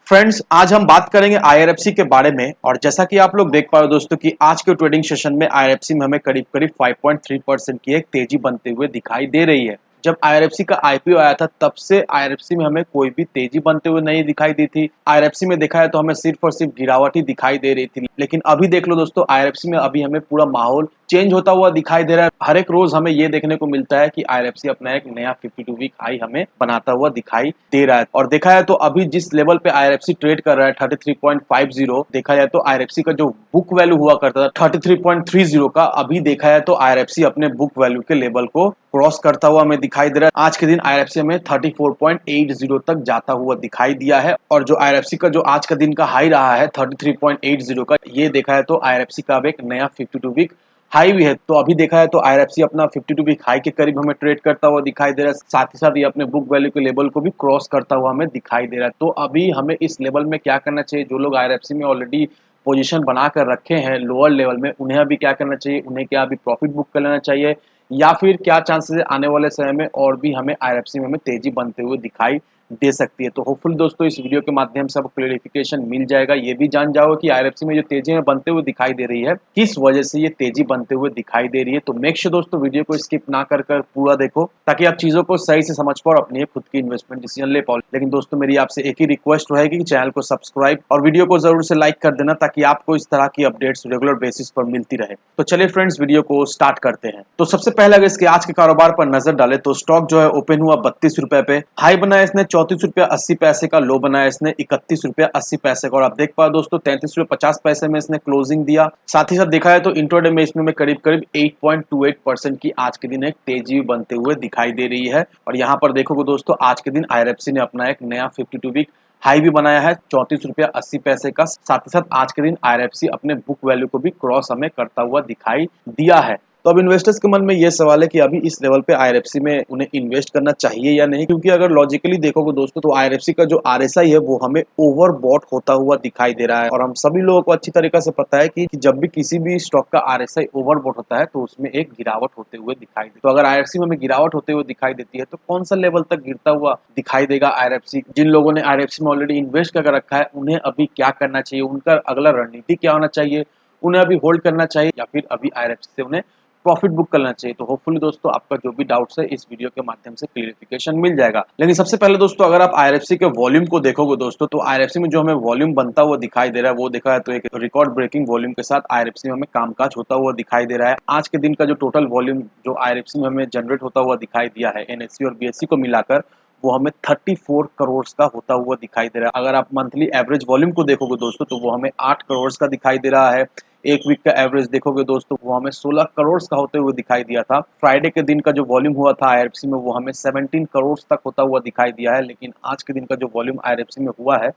Friends, आज हम बात करेंगे आईआरएफसी के बारे में। और जैसा कि आप लोग देख पा रहे हो दोस्तों कि आज के ट्रेडिंग सेशन में आईआरएफसी में हमें करीब करीब 5.3% की एक तेजी बनते हुए दिखाई दे रही है। जब आईआरएफसी का आईपीओ आया था तब से आईआरएफसी में हमें कोई भी तेजी बनते हुए नहीं दिखाई दी थी। आईआरएफसी में देखा है तो हमें सिर्फ और सिर्फ गिरावट ही दिखाई दे रही थी। लेकिन अभी देख लो दोस्तों, आईआरएफसी में अभी हमें पूरा माहौल चेंज होता हुआ दिखाई दे रहा है। हर एक रोज हमें ये देखने को मिलता है कि आईआरएफसी अपना एक नया 52 वीक हाई हमें बनाता हुआ दिखाई दे रहा है। और देखा है तो अभी जिस लेवल पे आईआरएफसी ट्रेड कर रहा है 33.50, देखा जाए तो आईआरएफसी का जो बुक वैल्यू हुआ करता था 33.30 का, अभी देखा है तो आईआरएफसी अपने बुक वैल्यू के लेवल को क्रॉस करता हुआ हमें दिखाई दे रहा है। आज के दिन आईआरएफसी में 34.80 तक जाता हुआ दिखाई दिया है। और जो आईआरएफसी का जो आज का दिन का हाई रहा है 33.80 का, ये देखा है तो आईआरएफसी का अब एक नया 52 वीक हाई भी है। तो अभी देखा है तो आईआरएफसी अपना 52 वीक हाई के करीब हमें ट्रेड करता हुआ दिखाई दे रहा है। साथ ही साथ ये अपने बुक वैल्यू के लेवल को भी क्रॉस करता हुआ हमें दिखाई दे रहा है। तो अभी हमें इस लेवल में क्या करना चाहिए? जो लोग आईआरएफसी में ऑलरेडी पोजीशन बना कर रखे हैं लोअर लेवल में, उन्हें अभी क्या करना चाहिए? उन्हें क्या अभी प्रॉफिट बुक कर लेना चाहिए, या फिर क्या चांसेस है आने वाले समय में और भी हमें आईआरएफसी में हमें तेजी बनते हुए दिखाई दे सकती है? तो होपफुल दोस्तों इस वीडियो के माध्यम से आपको क्लेरिफिकेशन मिल जाएगा। ये भी जान जाओगे कि आईआरएफसी में जो तेजी में बनते हुए दिखाई दे रही है, किस वजह से ये तेजी बनते हुए दिखाई दे रही है। तो मेक श्योर दोस्तों वीडियो को स्किप ना कर कर पूरा देखो, ताकि आप चीजों को सही से समझ पाओ और अपनी खुद की इन्वेस्टमेंट डिसीजन ले पाओ। लेकिन दोस्तों मेरी आपसे एक ही रिक्वेस्ट रहेगी कि चैनल को सब्सक्राइब और वीडियो को जरूर से लाइक कर देना, ताकि आपको इस तरह की अपडेट्स रेगुलर बेसिस पर मिलती रहे। तो चलिए फ्रेंड्स, वीडियो को स्टार्ट करते हैं। तो सबसे पहले अगर इसके आज के कारोबार पर नजर डाले तो स्टॉक जो है ओपन हुआ 32 रुपए पे, हाई बनाया इसने 34 रुपया 80 पैसे का, लो बनाया इसने 31 रुपया 80 पैसे का। और आप देख पाओ दोस्तों 33 रुपये 50 पैसे में इसने क्लोजिंग दिया। साथ ही साथ देखा है तो इंट्राडे में इसमें करीब करीब 8.28% की आज के दिन एक तेजी बनते हुए दिखाई दे रही है। और यहाँ पर देखोगे दोस्तों आज के दिन आईआरएफसी ने अपना एक नया 52 वीक हाई भी बनाया है 34 रुपया 80 पैसे का। साथ ही साथ आज के दिन आईआरएफसी अपने बुक वैल्यू को भी क्रॉस हमें करता हुआ दिखाई दिया है। तो अब इन्वेस्टर्स के मन में ये सवाल है कि अभी इस लेवल पे आईआरएफसी में उन्हें इन्वेस्ट करना चाहिए या नहीं, क्योंकि अगर लॉजिकली देखोगे दोस्तों तो आईआरएफसी का जो आरएसआई है वो हमें ओवरबॉट होता हुआ दिखाई दे रहा है। और हम सभी लोगों को अच्छी तरीके से पता है कि जब भी किसी भी स्टॉक का आरएसआई ओवरबॉट होता है तो उसमें एक गिरावट होते हुए दिखाई दे। तो अगर आईआरएफसी में हमें गिरावट होते हुए दिखाई देती है तो कौन सा लेवल तक गिरता हुआ दिखाई देगा आईआरएफसी? जिन लोगों ने आईआरएफसी में ऑलरेडी इन्वेस्ट करके रखा है उन्हें अभी क्या करना चाहिए? उनका अगला रणनीति क्या होना चाहिए? उन्हें अभी होल्ड करना चाहिए या फिर अभी आईआरएफसी से उन्हें प्रॉफिट बुक करना चाहिए? तो होपफुली दोस्तों आपका जो भी डाउट्स है इस वीडियो के माध्यम से क्लियरिफिकेशन मिल जाएगा। लेकिन सबसे पहले दोस्तों अगर आप आईआरएफसी के वॉल्यूम को देखोगे दोस्तों, तो आईआरएफसी में जो हमें वॉल्यूम बनता हुआ दिखाई दे रहा है वो देखा है तो एक रिकॉर्ड ब्रेकिंग वॉल्यूम के साथ आईआरएफसी में हमें कामकाज होता हुआ दिखाई दे रहा है। आज के दिन का जो टोटल वॉल्यूम जो आईआरएफसी में हमें जनरेट होता हुआ दिखाई दिया है एनएससी और बीएससी को मिलाकर, वो हमें 34 करोड़ का होता हुआ दिखाई दे रहा है। अगर आप मंथली एवरेज वॉल्यूम को देखोगे दोस्तों तो वो हमें 8 करोड़ का दिखाई दे रहा है। एक वीक का एवरेज देखोगे दोस्तों वो हमें 16 करोड़ का होते हुए दिखाई दिया था। फ्राइडे के दिन का जो वॉल्यूम हुआ था आईआरएफसी में वो हमें 17 करोड़ तक होता हुआ दिखाई दिया है। लेकिन आज के दिन का जो वॉल्यूम आईआरएफसी में हुआ है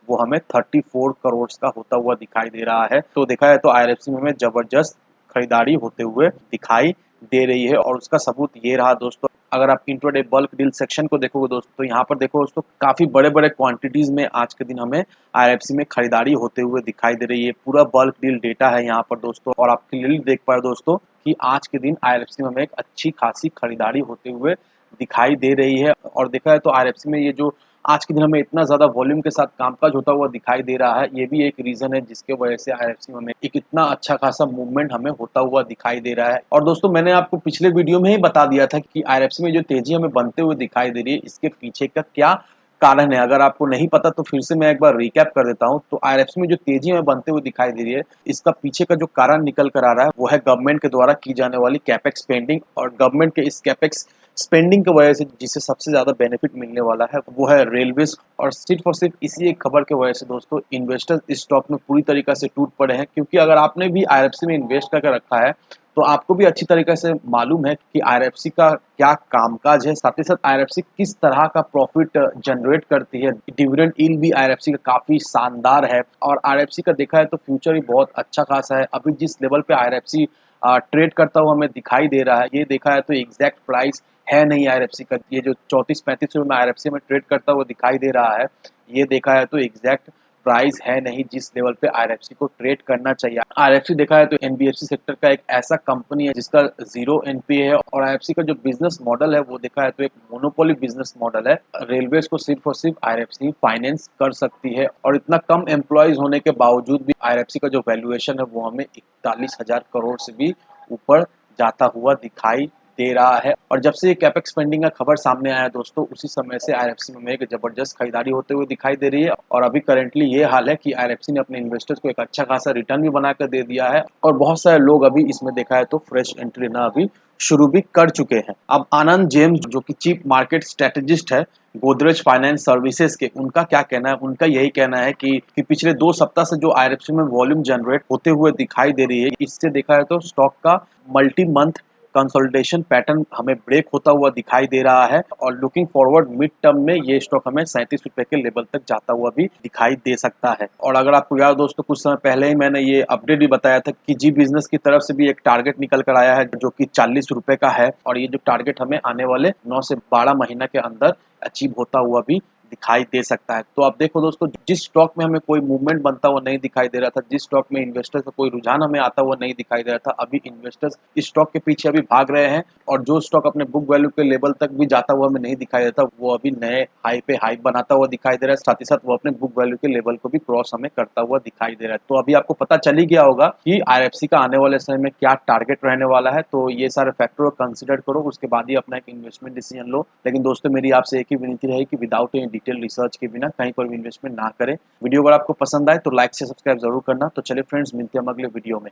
वो हमें 34 करोड़ का होता हुआ दिखाई दे रहा है। तो देखा है तो आईआरएफसी में हमें जबरदस्त खरीदारी होते हुए दिखाई दे रही है। और उसका सबूत ये रहा दोस्तों, अगर आप इंट्राडे बल्क डील सेक्शन को देखोगे दोस्तों तो यहाँ पर देखो दोस्तों काफी बड़े बड़े क्वांटिटीज में आज के दिन हमें आईएफसी में खरीदारी होते हुए दिखाई दे रही है। पूरा बल्क डील डेटा है यहाँ पर दोस्तों, और आप क्लियरली देख पाए दोस्तों कि आज के दिन आईएफसी में हमें एक अच्छी खासी खरीदारी होते हुए दिखाई दे रही है। और देखा है तो आईएफसी में ये जो आज के दिन हमें इतना ज्यादा वॉल्यूम के साथ कामकाज होता हुआ दिखाई दे रहा है, ये भी एक रीजन है जिसके वजह से आईएफसी में एक इतना अच्छा खासा मूवमेंट हमें होता हुआ दिखाई दे रहा है। और दोस्तों मैंने आपको पिछले वीडियो में ही बता दिया था कि आईएफसी में जो तेजी हमें बनते हुए दिखाई दे रही है इसके पीछे का क्या कारण है। अगर आपको नहीं पता तो फिर से मैं एक बार रिकैप कर देता हूँ। तो आईआरएफसी में जो तेजी हमें बनते हुए दिखाई दे रही है इसका पीछे का जो कारण निकल कर आ रहा है वो है गवर्नमेंट के द्वारा की जाने वाली कैपेक्स स्पेंडिंग। और गवर्नमेंट के इस कैपेक्स स्पेंडिंग की वजह से जिसे सबसे ज्यादा बेनिफिट मिलने वाला है वो है रेलवेज। और सिर्फ इसी एक खबर की वजह से दोस्तों इन्वेस्टर्स इस स्टॉक में पूरी तरीके से टूट पड़े हैं। क्योंकि अगर आपने भी आईआरएफसी में इन्वेस्ट करके रखा है तो आपको भी अच्छी तरीके से मालूम है कि आईआरएफसी का क्या कामकाज है। साथ ही साथ आईआरएफसी किस तरह का प्रॉफिट जनरेट करती है। डिविडेंड यील्ड भी आईआरएफसी का काफी शानदार है। और आईआरएफसी का देखा है तो फ्यूचर भी बहुत अच्छा खासा है। अभी जिस लेवल पे आईआरएफसी ट्रेड करता हुआ हमें दिखाई दे रहा है, ये देखा है तो एग्जैक्ट प्राइस है नहीं आईआरएफसी का। ये जो 34-35 रुपए में आईआरएफसी में ट्रेड करता हुआ दिखाई दे रहा है, ये देखा है तो एग्जैक्ट प्राइस है नहीं जिस लेवल पे आईआरएफसी को ट्रेड करना चाहिए। आईआरएफसी देखा है तो एनबीएफसी सेक्टर का एक ऐसा कंपनी है जिसका 0 एनपीए है, और आईआरएफसी का जो बिजनेस मॉडल है वो देखा है तो एक मोनोपोली बिजनेस मॉडल है। रेलवेज को सिर्फ और सिर्फ आईआरएफसी फाइनेंस कर सकती है, और इतना कम एम्प्लॉयज होने के बावजूद भी आईआरएफसी का जो वैल्यूएशन है वो हमें 41,000 करोड़ से भी ऊपर जाता हुआ दिखाई दे रहा है। और जब से ये कैपेक्स स्पेंडिंग का खबर सामने आया है दोस्तों, उसी समय से आईआरएफसी में एक जबरदस्त खरीदारी होते हुए दिखाई दे रही है। और अभी करंटली ये हाल है कि आईआरएफसी ने अपने इन्वेस्टर्स को एक अच्छा खासा रिटर्न भी बनाकर दे दिया है, और बहुत सारे लोग अभी इसमें देखा है तो फ्रेश एंट्री लेना अभी शुरू भी कर चुके हैं। अब आनंद जेम्स जो कि चीफ मार्केट स्ट्रेटेजिस्ट है गोदरेज फाइनेंस सर्विसेज के, उनका क्या कहना है? उनका यही कहना है कि पिछले 2 सप्ताह से जो आईआरएफसी में वॉल्यूम जनरेट होते हुए दिखाई दे रही है, इससे देखा है तो स्टॉक का मल्टी मंथ कंसोलिडेशन पैटर्न हमें ब्रेक होता हुआ दिखाई दे रहा है, और लुकिंग फॉरवर्ड मिड टर्म में ये स्टॉक हमें 37 रुपए के लेवल तक जाता हुआ भी दिखाई दे सकता है। और अगर आपको याद दोस्तों, कुछ समय पहले ही मैंने ये अपडेट भी बताया था कि जी बिजनेस की तरफ से भी एक टारगेट निकल कर आया है जो कि 40 रुपए का है, और ये जो टारगेट हमें आने वाले 9 से 12 महीना के अंदर अचीव होता हुआ भी दिखाई दे सकता है। तो अब देखो दोस्तों, जिस स्टॉक में हमें कोई मूवमेंट बनता हुआ नहीं दिखाई दे रहा था, जिस स्टॉक में इन्वेस्टर्स का कोई रुझान हमें आता हुआ नहीं दिखाई दे रहा था, अभी इन्वेस्टर्स इस स्टॉक के पीछे अभी भाग रहे हैं, और जो स्टॉक अपने बुक वैल्यू के लेवल तक भी जाता हुआ हमें नहीं दिखाई देता, वो अभी नए हाई पे हाई बनाता हुआ दिखाई दे रहा है। साथ ही साथ वो अपने बुक वैल्यू के लेवल को भी क्रॉस हमें करता हुआ दिखाई दे रहा है। तो अभी आपको पता चल ही गया होगा कि आईआरएफसी का आने वाले समय में क्या टारगेट रहने वाला है। तो ये सारे फैक्टर को कंसिडर करो, उसके बाद ही अपना एक इन्वेस्टमेंट डिसीजन लो। लेकिन दोस्तों, मेरी आपसे एक ही विनती रही कि विदाउट एनी डिटेल रिसर्च के बिना कहीं पर भी इन्वेस्टमेंट ना करें। वीडियो अगर आपको पसंद आए तो लाइक से सब्सक्राइब जरूर करना। तो चलिए फ्रेंड्स, मिलते हैं हम अगले वीडियो में।